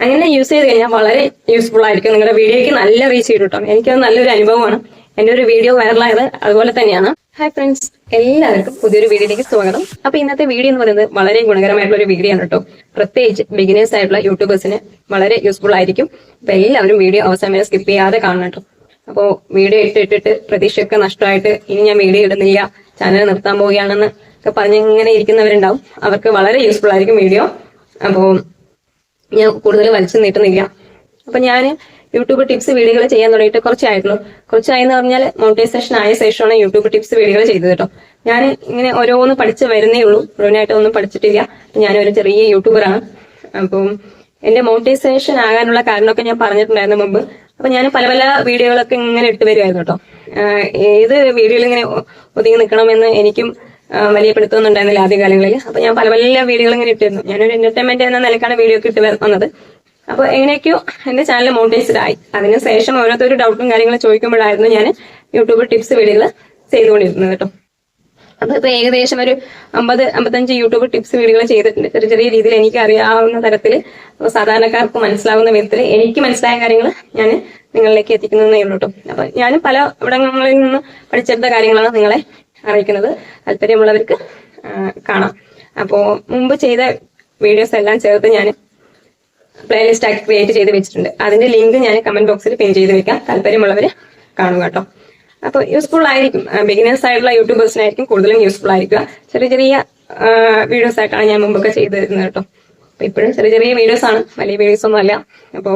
അങ്ങനെ യൂസ് ചെയ്ത് കഴിഞ്ഞാൽ വളരെ യൂസ്ഫുൾ ആയിരിക്കും. നിങ്ങളുടെ വീഡിയോയ്ക്ക് നല്ല റീച്ച് ചെയ്യും കേട്ടോ. എനിക്കത് നല്ലൊരു അനുഭവമാണ്. എന്റെ ഒരു വീഡിയോ വൈറലായത് അതുപോലെ തന്നെയാണ്. ഹായ് ഫ്രണ്ട്സ്, എല്ലാവർക്കും പുതിയൊരു വീഡിയോയിലേക്ക് സ്വാഗതം. അപ്പൊ ഇന്നത്തെ വീഡിയോ എന്ന് പറയുന്നത് വളരെ ഗുണകരമായിട്ടുള്ള ഒരു വീഡിയോ ആണ് കേട്ടോ. പ്രത്യേകിച്ച് ബിഗിനേഴ്സ് ആയിട്ടുള്ള യൂട്യൂബേഴ്സിന് വളരെ യൂസ്ഫുൾ ആയിരിക്കും. അപ്പൊ എല്ലാവരും വീഡിയോ അവസാനം വരെ സ്കിപ്പ് ചെയ്യാതെ കാണണം കേട്ടോ. അപ്പോൾ വീഡിയോ ഇട്ടിട്ട് പ്രതീക്ഷയൊക്കെ നഷ്ടമായിട്ട് ഇനി ഞാൻ വീഡിയോ ഇടുന്നില്ല, ചാനൽ നിർത്താൻ പോവുകയാണെന്ന് ഒക്കെ പറഞ്ഞ് ഇങ്ങനെ ഇരിക്കുന്നവരുണ്ടാവും. അവർക്ക് വളരെ യൂസ്ഫുൾ ആയിരിക്കും വീഡിയോ. അപ്പോൾ ഞാൻ കൂടുതൽ വലിച്ചു നീട്ടുന്നില്ല. അപ്പൊ ഞാൻ യൂട്യൂബ് ടിപ്സ് വീഡിയോകൾ ചെയ്യാൻ തുടങ്ങിയിട്ട് കുറച്ചായെന്ന് പറഞ്ഞാൽ മോണിറ്റൈസേഷൻ ആയ ശേഷമാണ് യൂട്യൂബ് ടിപ്സ് വീഡിയോകൾ ചെയ്തത് കേട്ടോ. ഞാൻ ഇങ്ങനെ ഓരോന്ന് പഠിച്ച് വരുന്നേ ഉള്ളൂ, മുഴുവനായിട്ട് ഒന്നും പഠിച്ചിട്ടില്ല. ഞാനൊരു ചെറിയ യൂട്യൂബറാണ്. അപ്പം എന്റെ മോണിറ്റൈസേഷൻ ആകാനുള്ള കാരണമൊക്കെ ഞാൻ പറഞ്ഞിട്ടുണ്ടായിരുന്നു മുമ്പ്. അപ്പൊ ഞാൻ പല വീഡിയോകളൊക്കെ ഇങ്ങനെ ഇട്ട് വരുമായിരുന്നു കേട്ടോ. ഏത് വീഡിയോയിൽ ഇങ്ങനെ ഒതുങ്ങി നിൽക്കണമെന്ന് എനിക്കും വലിയ പിടുത്തമൊന്നുണ്ടായിരുന്നില്ല ആദ്യകാലങ്ങളിൽ. അപ്പൊ ഞാൻ പല വീഡിയോകൾ ഇങ്ങനെ ഇട്ടിരുന്നു. ഞാനൊരു എന്റർടൈൻമെന്റ് എന്ന നിലക്കാണ് വീഡിയോ ഒക്കെ ഇട്ട് വന്നത്. അപ്പൊ എങ്ങനെയൊക്കെയോ എന്റെ ചാനൽ മോണിറ്റൈസ്ഡ് ആയി. അതിനുശേഷം ഓരോരുത്തരും ഡൗട്ടും കാര്യങ്ങളും ചോദിക്കുമ്പോഴായിരുന്നു ഞാൻ യൂട്യൂബ് ടിപ്സ് വീഡിയോകൾ ചെയ്തുകൊണ്ടിരുന്നത് കേട്ടോ. അപ്പൊ ഇപ്പൊ ഏകദേശം ഒരു 50-55 യൂട്യൂബ് ടിപ്സ് വീഡിയോകൾ ചെയ്തിട്ടുണ്ട്. ചെറിയ രീതിയിൽ എനിക്ക് അറിയാവുന്ന തരത്തിൽ, സാധാരണക്കാർക്ക് മനസ്സിലാവുന്ന വിധത്തിൽ എനിക്ക് മനസ്സിലായ കാര്യങ്ങൾ ഞാൻ നിങ്ങളിലേക്ക് എത്തിക്കുന്നതേ ഉള്ളൂ കേട്ടോ. അപ്പൊ ഞാനും പല ഇവിടങ്ങളിൽ നിന്ന് പഠിച്ചെടുത്ത കാര്യങ്ങളാണ് നിങ്ങളെ അറിയിക്കുന്നത്. താല്പര്യമുള്ളവർക്ക് കാണാം. അപ്പോ മുമ്പ് ചെയ്ത വീഡിയോസ് എല്ലാം ചേർത്ത് ഞാൻ പ്ലേലിസ്റ്റ് ആക്കി ക്രിയേറ്റ് ചെയ്ത് വെച്ചിട്ടുണ്ട്. അതിന്റെ ലിങ്ക് ഞാൻ കമന്റ് ബോക്സിൽ പിൻ ചെയ്ത് വെക്കാം. താല്പര്യമുള്ളവർ കാണുക കേട്ടോ. അപ്പൊ യൂസ്ഫുൾ ആയിരിക്കും. ബിഗിനേഴ്സ് ആയിട്ടുള്ള യൂട്യൂബേഴ്സിനായിരിക്കും കൂടുതലും യൂസ്ഫുൾ ആയിരിക്കുക. ചെറിയ വീഡിയോസ് ആയിട്ടാണ് ഞാൻ മുമ്പൊക്കെ ചെയ്ത് തരുന്നത് കേട്ടോ. അപ്പൊ ഇപ്പോഴും ചെറിയ വീഡിയോസ് ആണ്, വലിയ വീഡിയോസ് ഒന്നും അല്ല. അപ്പോ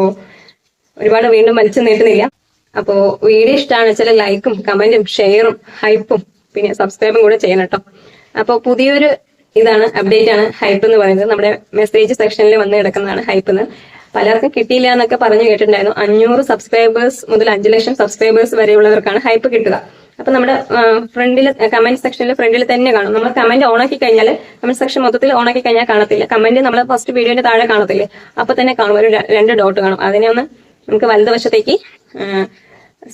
ഒരുപാട് വീണ്ടും വലിച്ചു നീട്ടുന്നില്ല. അപ്പോ വീഡിയോ ഇഷ്ടമാണ് വെച്ചാൽ ലൈക്കും കമന്റും ഷെയറും ഹൈപ്പും പിന്നെ സബ്സ്ക്രൈബും കൂടെ ചെയ്യണം കേട്ടോ. അപ്പൊ പുതിയൊരു ഇതാണ്, അപ്ഡേറ്റ് ആണ് ഹൈപ്പ് എന്ന് പറയുന്നത്. നമ്മുടെ മെസ്സേജ് സെക്ഷനിൽ വന്ന് കിടക്കുന്നതാണ് ഹൈപ്പ് എന്ന്. പലർക്കും കിട്ടിയില്ല എന്നൊക്കെ പറഞ്ഞു കേട്ടിട്ടുണ്ടായിരുന്നു. 500 സബ്സ്ക്രൈബേഴ്സ് മുതൽ 5 ലക്ഷം സബ്സ്ക്രൈബേഴ്സ് വരെയുള്ളവർക്കാണ് ഹൈപ്പ് കിട്ടുക. അപ്പൊ നമ്മുടെ ഫ്രണ്ടിൽ കമന്റ് സെക്ഷനിൽ ഫ്രണ്ടിൽ തന്നെ കാണും. നമ്മൾ കമന്റ് ഓണാക്കി കഴിഞ്ഞാൽ കമന്റ് സെക്ഷൻ മൊത്തത്തിൽ ഓണാക്കി കഴിഞ്ഞാൽ കാണത്തില്ല. കമന്റ് നമ്മൾ ഫസ്റ്റ് വീഡിയോന്റെ താഴെ കാണത്തില്ലേ, അപ്പൊ തന്നെ കാണും, ഒരു 2 ഡോട്ട് കാണും. അതിനെ ഒന്ന് നമുക്ക് വലതുവശത്തേക്ക്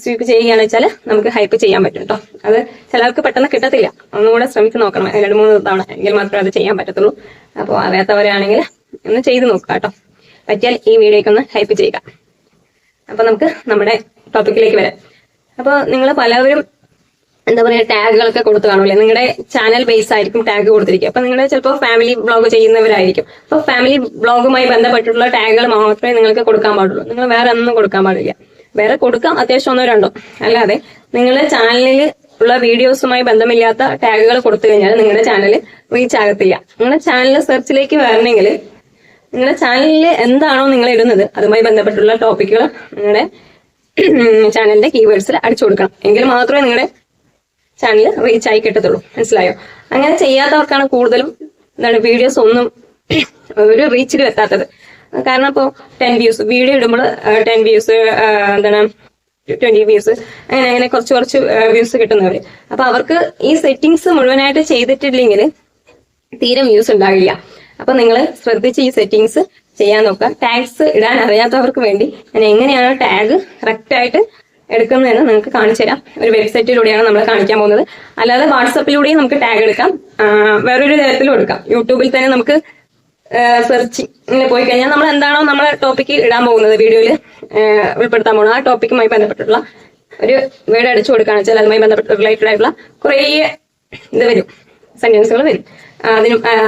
സ്വീപ്പ് ചെയ്യുകയാണെന്ന് വെച്ചാൽ നമുക്ക് ഹൈപ്പ് ചെയ്യാൻ പറ്റും കേട്ടോ. അത് ചിലർക്ക് പെട്ടെന്ന് കിട്ടത്തില്ല. ഒന്നുകൂടെ ശ്രമിച്ച് നോക്കണം, 2-3 തവണ എങ്കിൽ മാത്രമേ അത് ചെയ്യാൻ പറ്റത്തുള്ളൂ. അപ്പോൾ അറിയാത്തവരാണെങ്കിൽ ഒന്ന് ചെയ്ത് നോക്കുക കേട്ടോ. പറ്റിയാൽ ഈ വീഡിയോയ്ക്ക് ഒന്ന് ഹൈപ്പ് ചെയ്യുക. അപ്പൊ നമുക്ക് നമ്മുടെ ടോപ്പിക്കിലേക്ക് വരാം. അപ്പോൾ നിങ്ങൾ പലവരും എന്താ പറയുക, ടാഗുകളൊക്കെ കൊടുത്തു കാണൂല്ലേ. നിങ്ങളുടെ ചാനൽ ബേസ് ആയിരിക്കും ടാഗ് കൊടുത്തിരിക്കുക. അപ്പൊ നിങ്ങൾ ചിലപ്പോൾ ഫാമിലി ബ്ലോഗ് ചെയ്യുന്നവരായിരിക്കും. അപ്പൊ ഫാമിലി ബ്ലോഗുമായി ബന്ധപ്പെട്ടിട്ടുള്ള ടാഗുകൾ മാത്രമേ നിങ്ങൾക്ക് കൊടുക്കാൻ പാടുള്ളൂ. നിങ്ങൾ വേറെ ഒന്നും കൊടുക്കാൻ പാടില്ല. വേറെ കൊടുക്കാം, അത്യാവശ്യം 1-2. അല്ലാതെ നിങ്ങളുടെ ചാനലിൽ ഉള്ള വീഡിയോസുമായി ബന്ധമില്ലാത്ത ടാഗുകൾ കൊടുത്തു കഴിഞ്ഞാൽ നിങ്ങളുടെ ചാനൽ റീച്ച് ആകത്തില്ല. നിങ്ങളുടെ ചാനൽ സെർച്ചിലേക്ക് വരണമെങ്കിൽ നിങ്ങളുടെ ചാനലിൽ എന്താണോ നിങ്ങൾ ഇടുന്നത് അതുമായി ബന്ധപ്പെട്ടുള്ള ടോപ്പിക്കുകൾ നിങ്ങളുടെ ചാനലിന്റെ കീവേഡ്സിൽ അടിച്ചു കൊടുക്കണം. എങ്കിൽ മാത്രമേ നിങ്ങളുടെ ചാനൽ റീച്ച് ആയി കിട്ടത്തുള്ളൂ. മനസ്സിലായോ? അങ്ങനെ ചെയ്യാത്തവർക്കാണ് കൂടുതലും വീഡിയോസ് ഒന്നും ഒരു റീച്ചിൽ എത്താത്തത്. കാരണം ഇപ്പോൾ 10 വ്യൂസ് വീഡിയോ ഇടുമ്പോൾ 10 വ്യൂസ് 20 വ്യൂസ് അങ്ങനെ കുറച്ച് വ്യൂസ് കിട്ടുന്നവര്. അപ്പൊ അവർക്ക് ഈ സെറ്റിങ്സ് മുഴുവനായിട്ട് ചെയ്തിട്ടില്ലെങ്കിൽ തീരെ വ്യൂസ് ഉണ്ടാകില്ല. അപ്പൊ നിങ്ങൾ ശ്രദ്ധിച്ച് ഈ സെറ്റിങ്സ് ചെയ്യാൻ നോക്കുക. ടാഗ്സ് ഇടാൻ അറിയാത്തവർക്ക് വേണ്ടി ഞാൻ എങ്ങനെയാണ് ടാഗ് കറക്റ്റ് ആയിട്ട് എടുക്കുന്നതെന്ന് നിങ്ങൾക്ക് കാണിച്ചു തരാം. ഒരു വെബ്സൈറ്റിലൂടെയാണ് നമ്മൾ കാണിക്കാൻ പോകുന്നത്. അല്ലാതെ വാട്സപ്പിലൂടെയും നമുക്ക് ടാഗ് എടുക്കാം, വേറൊരു തരത്തിലും എടുക്കാം. യൂട്യൂബിൽ തന്നെ നമുക്ക് സെർച്ച് ഇങ്ങനെ പോയി കഴിഞ്ഞാൽ നമ്മൾ എന്താണോ നമ്മളെ ടോപ്പിക്ക് ഇടാൻ പോകുന്നത്, വീഡിയോയിൽ ഉൾപ്പെടുത്താൻ പോകുന്നത്, ആ ടോപ്പിക്കുമായി ബന്ധപ്പെട്ടിട്ടുള്ള ഒരു വേർഡ് അടിച്ചു കൊടുക്കുകയാണെന്ന് വെച്ചാൽ അതുമായി ബന്ധപ്പെട്ട് റിലേറ്റഡ് ആയിട്ടുള്ള കുറേ ഇത് വരും, സെന്റൻസുകൾ വരും.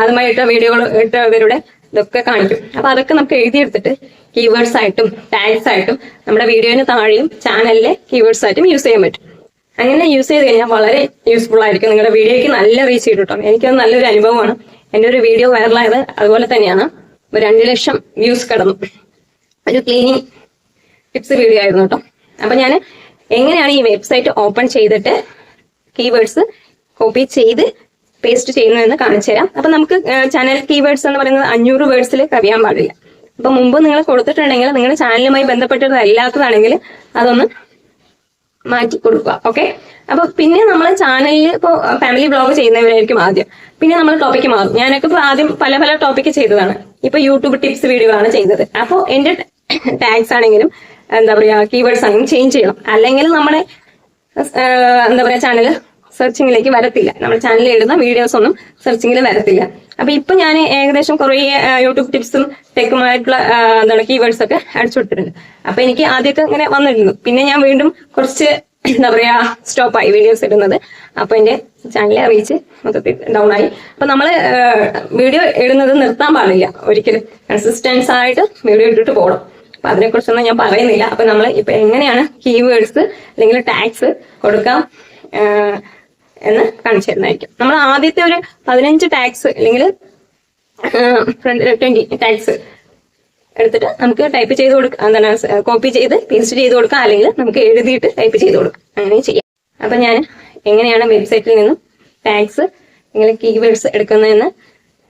അതുമായിട്ട് വീഡിയോകൾ ഇട്ടവരുടെ ഇതൊക്കെ കാണിക്കും. അപ്പൊ അതൊക്കെ നമുക്ക് എഴുതിയെടുത്തിട്ട് കീവേഡ്സ് ആയിട്ടും ടാഗ്സ് ആയിട്ടും നമ്മുടെ വീഡിയോന് താഴെയും ചാനലിലെ കീവേഡ്സ് ആയിട്ടും യൂസ് ചെയ്യാൻ പറ്റും. അങ്ങനെ യൂസ് ചെയ്ത് കഴിഞ്ഞാൽ വളരെ യൂസ്ഫുൾ ആയിരിക്കും. നിങ്ങളുടെ വീഡിയോയ്ക്ക് നല്ല റീച്ച് ചെയ്തു കേട്ടോ. എനിക്കത് നല്ലൊരു അനുഭവമാണ്. എന്റെ ഒരു വീഡിയോ വൈറലായത് അതുപോലെ തന്നെയാണ്. 2 ലക്ഷം വ്യൂസ് കടന്നു. ഒരു ക്ലീനിങ് ടിപ്സ് വീഡിയോ ആയിരുന്നു കേട്ടോ. അപ്പൊ ഞാൻ എങ്ങനെയാണ് ഈ വെബ്സൈറ്റ് ഓപ്പൺ ചെയ്തിട്ട് കീവേഡ്സ് കോപ്പി ചെയ്ത് പേസ്റ്റ് ചെയ്യുന്നതെന്ന് കാണിച്ചു തരാം. അപ്പൊ നമുക്ക് ചാനൽ കീവേഡ്സ് എന്ന് പറയുന്നത് 500 വേർഡ്സിൽ കവിയാൻ പാടില്ല. അപ്പൊ മുമ്പ് നിങ്ങൾ കൊടുത്തിട്ടുണ്ടെങ്കിൽ നിങ്ങളുടെ ചാനലുമായി ബന്ധപ്പെട്ടത് അല്ലാത്തതാണെങ്കിൽ അതൊന്ന് മാറ്റി കൊടുക്കുക. ഓക്കെ. അപ്പൊ പിന്നെ നമ്മൾ ചാനലിൽ ഇപ്പോൾ ഫാമിലി ബ്ലോഗ് ചെയ്യുന്നവരായിരിക്കും ആദ്യം. പിന്നെ നമ്മൾ ടോപ്പിക്ക് മാറും. ഞാനൊക്കെ ഇപ്പൊ ആദ്യം പല ടോപ്പിക്ക് ചെയ്തതാണ്. ഇപ്പൊ യൂട്യൂബ് ടിപ്സ് വീഡിയോ ആണ് ചെയ്തത്. അപ്പോൾ എന്റെ ടാഗ്സ് ആണെങ്കിലും എന്താ പറയാ കീവേഡ്സ് ആണെങ്കിലും ചേഞ്ച് ചെയ്യണം. അല്ലെങ്കിൽ നമ്മുടെ എന്താ പറയാ ചാനൽ സെർച്ചിങ്ങിലേക്ക് വരത്തില്ല. നമ്മുടെ ചാനലിൽ ഇടുന്ന വീഡിയോസ് ഒന്നും സെർച്ചിങ്ങിൽ വരത്തില്ല. അപ്പൊ ഇപ്പൊ ഞാൻ ഏകദേശം കുറെ യൂട്യൂബ് ടിപ്സും ടെക്കുമായിട്ടുള്ള എന്താണ് കീവേഡ്സ് ഒക്കെ അടിച്ചു കൊടുത്തിട്ടുണ്ട്. അപ്പൊ എനിക്ക് ആദ്യമൊക്കെ ഇങ്ങനെ വന്നിരുന്നു. പിന്നെ ഞാൻ വീണ്ടും കുറച്ച് എന്താ പറയാ സ്റ്റോപ്പായി വീഡിയോസ് ഇടുന്നത്. അപ്പൊ എന്റെ ചാനലിലെ റീച്ച് മൊത്തത്തിൽ ഡൗൺ ആയി. അപ്പൊ നമ്മള് വീഡിയോ ഇടുന്നത് നിർത്താൻ പാടില്ല, ഒരിക്കലും കൺസിസ്റ്റൻസ് ആയിട്ട് വീഡിയോ ഇട്ടിട്ട് പോകണം. അപ്പൊ അതിനെ കുറിച്ചൊന്നും ഞാൻ പറയുന്നില്ല. അപ്പൊ നമ്മൾ ഇപ്പൊ എങ്ങനെയാണ് കീവേഡ്സ് അല്ലെങ്കിൽ ടാഗ്സ് കൊടുക്കാം എന്ന് കാണിച്ചു തരുന്നതായിരിക്കും. നമ്മൾ ആദ്യത്തെ ഒരു 15 ടാഗ്സ് അല്ലെങ്കിൽ 20 ടാഗ്സ് എടുത്തിട്ട് നമുക്ക് ടൈപ്പ് ചെയ്ത് കൊടുക്കാം, എന്താണ് കോപ്പി ചെയ്ത് പേസ്റ്റ് ചെയ്ത് കൊടുക്കാം, അല്ലെങ്കിൽ നമുക്ക് എഴുതിയിട്ട് ടൈപ്പ് ചെയ്ത് കൊടുക്കാം, അങ്ങനെ ചെയ്യാം. അപ്പൊ ഞാൻ എങ്ങനെയാണ് വെബ്സൈറ്റിൽ നിന്നും ടാഗ്സ് അല്ലെങ്കിൽ കീവേഡ്സ് എടുക്കുന്നതെന്ന്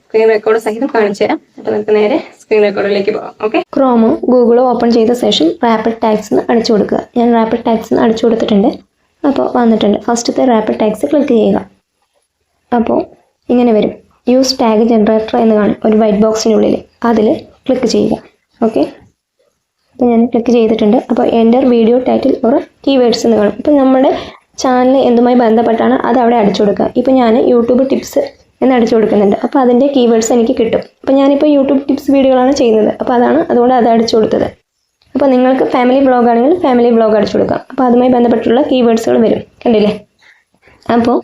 സ്ക്രീൻ റെക്കോർഡ് സഹിതം കാണിച്ചു തരാം. അപ്പൊ നമുക്ക് നേരെ സ്ക്രീൻ റെക്കോർഡിലേക്ക് പോകാം. ഓക്കെ, ക്രോമോ ഗൂഗിളോ ഓപ്പൺ ചെയ്ത ശേഷം റാപ്പിഡ് ടാഗ്സ് അടിച്ചു കൊടുക്കുക. ഞാൻ റാപ്പിഡ് ടാഗ്സ് അടിച്ചു കൊടുത്തിട്ടുണ്ട്. അപ്പോൾ വന്നിട്ടുണ്ട്. ഫസ്റ്റത്തെ റാപ്പിഡ് ടാഗ്സ് ക്ലിക്ക് ചെയ്യുക. അപ്പോൾ ഇങ്ങനെ വരും. യൂസ് ടാഗ് ജനറേറ്റർ എന്ന് കാണും ഒരു വൈറ്റ് ബോക്സിനുള്ളിൽ, അതിൽ ക്ലിക്ക് ചെയ്യുക. ഓക്കെ, അപ്പോൾ ഞാൻ ക്ലിക്ക് ചെയ്തിട്ടുണ്ട്. അപ്പോൾ enter video title or keywords എന്ന് കാണും. ഇപ്പോൾ നമ്മുടെ ചാനൽ എന്തുമായി ബന്ധപ്പെട്ടാണ് അത് അവിടെ അടിച്ചു കൊടുക്കുക. ഇപ്പോൾ ഞാൻ യൂട്യൂബ് ടിപ്സ് എന്ന് അടിച്ചു കൊടുക്കുന്നുണ്ട്. അപ്പോൾ അതിൻ്റെ കീവേഡ്സ് എനിക്ക് കിട്ടും. അപ്പോൾ ഞാനിപ്പോൾ യൂട്യൂബ് ടിപ്സ് വീഡിയോകളാണ് ചെയ്യുന്നത്. അപ്പോൾ അതുകൊണ്ട് അത് അടിച്ചു കൊടുത്തത്. അപ്പോൾ നിങ്ങൾക്ക് ഫാമിലി വ്ളോഗ് ആണെങ്കിൽ ഫാമിലി വ്ളോഗ് അടിച്ചു കൊടുക്കാം. അപ്പോൾ അതുമായി ബന്ധപ്പെട്ടുള്ള കീവേഡ്സുകൾ വരും, കണ്ടില്ലേ? അപ്പോൾ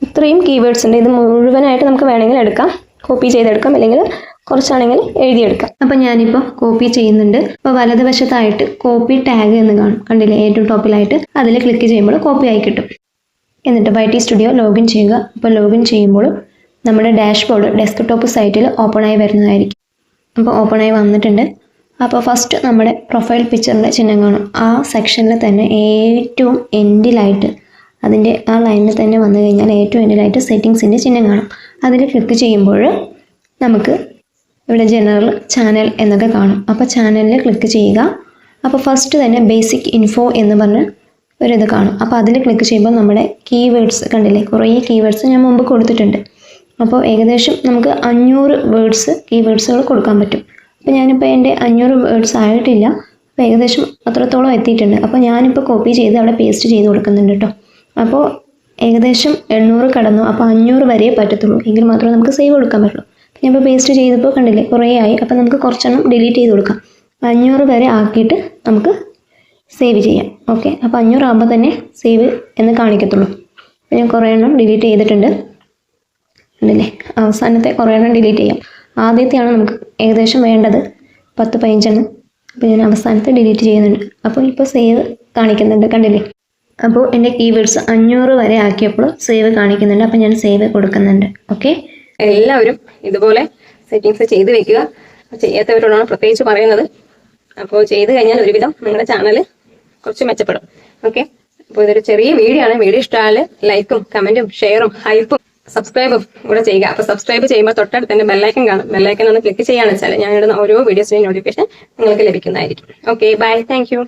ഇത്രയും കീവേഡ്സ് ഉണ്ട്. ഇത് മുഴുവനായിട്ട് നമുക്ക് വേണമെങ്കിൽ എടുക്കാം, കോപ്പി ചെയ്തെടുക്കാം, അല്ലെങ്കിൽ കുറച്ചാണെങ്കിൽ എഴുതിയെടുക്കാം. അപ്പോൾ ഞാനിപ്പോൾ കോപ്പി ചെയ്യുന്നുണ്ട്. അപ്പോൾ വലതുവശത്തായിട്ട് കോപ്പി ടാഗ് എന്ന് കാണും, കണ്ടില്ലേ? ഏറ്റവും ടോപ്പിലായിട്ട് അതിൽ ക്ലിക്ക് ചെയ്യുമ്പോൾ കോപ്പി ആയി കിട്ടും. എന്നിട്ട് YT സ്റ്റുഡിയോ ലോഗിൻ ചെയ്യുക. അപ്പോൾ ലോഗിൻ ചെയ്യുമ്പോൾ നമ്മുടെ ഡാഷ്ബോർഡ് ഡെസ്ക്ടോപ്പ് സൈറ്റിൽ ഓപ്പൺ ആയി വരുന്നതായിരിക്കും. അപ്പോൾ ഓപ്പൺ ആയി വന്നിട്ടുണ്ട്. അപ്പോൾ ഫസ്റ്റ് നമ്മുടെ പ്രൊഫൈൽ പിക്ചറിൻ്റെ ചിഹ്നം കാണും. ആ സെക്ഷനിൽ തന്നെ ഏറ്റവും എൻഡിലായിട്ട് അതിൻ്റെ ആ ലൈനിൽ തന്നെ വന്നു കഴിഞ്ഞാൽ ഏറ്റവും എൻഡിലായിട്ട് സെറ്റിങ്സിൻ്റെ ചിഹ്നം കാണും. അതിൽ ക്ലിക്ക് ചെയ്യുമ്പോൾ നമുക്ക് ഇവിടെ ജനറൽ ചാനൽ എന്നൊക്കെ കാണും. അപ്പോൾ ചാനലിൽ ക്ലിക്ക് ചെയ്യുക. അപ്പോൾ ഫസ്റ്റ് തന്നെ ബേസിക് ഇൻഫോ എന്ന് പറഞ്ഞ് ഒരിത് കാണും. അപ്പോൾ അതിൽ ക്ലിക്ക് ചെയ്യുമ്പോൾ നമ്മുടെ കീവേഡ്സ് കണ്ടില്ലേ? കുറേ കീവേഡ്സ് ഞാൻ മുമ്പ് കൊടുത്തിട്ടുണ്ട്. അപ്പോൾ ഏകദേശം നമുക്ക് 500 വേർഡ്സ് കീവേഡ്സുകൾ കൊടുക്കാൻ പറ്റും. അപ്പോൾ ഞാനിപ്പോൾ എൻ്റെ 500 വേർഡ്സ് ആയിട്ടില്ല. അപ്പോൾ ഏകദേശം അത്രത്തോളം എത്തിയിട്ടുണ്ട്. അപ്പോൾ ഞാനിപ്പോൾ കോപ്പി ചെയ്ത് അവിടെ പേസ്റ്റ് ചെയ്ത് കൊടുക്കുന്നുണ്ട് കേട്ടോ. അപ്പോൾ ഏകദേശം 800 കടന്നു. അപ്പോൾ 500 വരെ പറ്റത്തുള്ളൂ, എങ്കിൽ മാത്രമേ നമുക്ക് സേവ് കൊടുക്കാൻ പറ്റുള്ളൂ. ഞാനിപ്പോൾ പേസ്റ്റ് ചെയ്തപ്പോൾ കണ്ടില്ലേ കുറേ ആയി. അപ്പോൾ നമുക്ക് കുറച്ചെണ്ണം ഡിലീറ്റ് ചെയ്ത് കൊടുക്കാം. 500 വരെ ആക്കിയിട്ട് നമുക്ക് സേവ് ചെയ്യാം. ഓക്കെ, അപ്പോൾ 500 ആകുമ്പോൾ തന്നെ സേവ് എന്ന് കാണിക്കത്തുള്ളൂ. അപ്പോൾ ഞാൻ കുറേ എണ്ണം ഡിലീറ്റ് ചെയ്തിട്ടുണ്ട്, കണ്ടില്ലേ? അവസാനത്തെ കുറേ എണ്ണം ഡിലീറ്റ് ചെയ്യാം. ആദ്യത്തെയാണ് നമുക്ക് ഏകദേശം വേണ്ടത്, 10-15 എണ്ണം. അപ്പോൾ ഞാൻ അവസാനത്തെ ഡിലീറ്റ് ചെയ്യുന്നുണ്ട്. അപ്പോൾ ഇപ്പോൾ സേവ് കാണിക്കുന്നുണ്ട്, കണ്ടില്ലേ? അപ്പോൾ എൻ്റെ കീവേഡ്സ് 500 വരെ ആക്കിയപ്പോൾ സേവ് കാണിക്കുന്നുണ്ട്. അപ്പോൾ ഞാൻ സേവ് കൊടുക്കുന്നുണ്ട്. ഓക്കെ, എല്ലാവരും ഇതുപോലെ സെറ്റിങ്സ് ചെയ്ത് വെക്കുക. ചെയ്യാത്തവരോടാണ് പ്രത്യേകിച്ച് പറയുന്നത്. അപ്പോൾ ചെയ്ത് കഴിഞ്ഞാൽ ഒരുവിധം നിങ്ങളുടെ ചാനൽ കുറച്ച് മെച്ചപ്പെടും. ഓക്കെ, അപ്പോൾ ഇതൊരു ചെറിയ വീഡിയോ ആണ്. വീഡിയോ ഇഷ്ടമായാൽ ലൈക്കും കമൻറ്റും ഷെയറും ഹൈപ്പും സബ്സ്ക്രൈബും കൂടെ ചെയ്യുക. അപ്പോൾ സബ്സ്ക്രൈബ് ചെയ്യുമ്പോൾ തൊട്ടടുത്ത് തന്നെ ബെല്ലൈക്കൻ കാണും. ബെല്ലൈക്കൻ ഒന്ന് ക്ലിക്ക് ചെയ്യുകയാണെന്ന് വെച്ചാൽ ഞാൻ ഇടുന്ന ഓരോ വീഡിയോസിൻ്റെയും നോട്ടിഫിക്കേഷൻ നിങ്ങൾക്ക് ലഭിക്കുന്നതായിരിക്കും. Okay, bye, thank U.